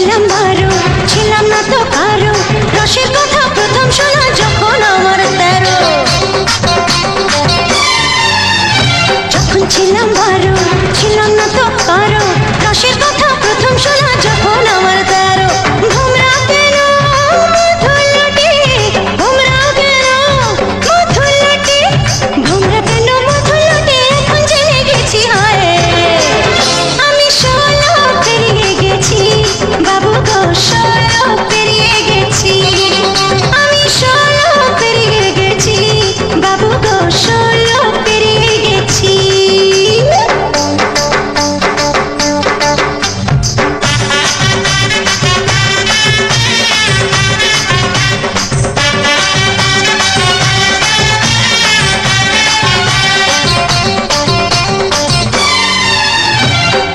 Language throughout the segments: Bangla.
ছিলাম বারো, ছিলাম না তো কারো, রসের কথা প্রথম শোনা যখন আমার 13। যখন ছিলাম বারো, ছিলাম না তো কারো, রসের কথা প্রথম শোনা যখন আমার 13। ভোমরা কেন মধুলটি, ভোমরা কেন মধুলটি, ভোমরা কেন মধুলটি, এখন জেনে গেছি হায় আমি 16 পেরিয়ে গেছি বাবু গো, 16 পেরিয়ে গেছি আমি, 16 পেরিয়ে গেছি বাবু গো, 16 পেরিয়ে গেছি।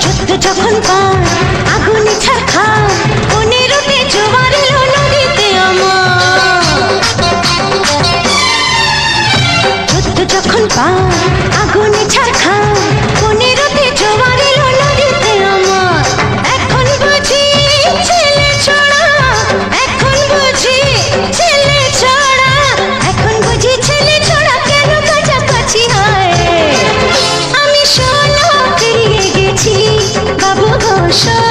যুদ্ধ যখন পার আগুনে ছারখার, 15তে জোয়ার এলো নদীতে আমার। যুদ্ধ যখন পার আগুনে ছারখার, 15তে জোয়ার এলো নদীতে আমার। এখন বুঝি ছেলে ছড়া, এখন বুঝি ছেলে ছড়া, এখন বুঝি ছেলে ছড়া কেন কাছাকাছি হয় আমি 16 পেরিয়ে গেছি বাবু গো, 16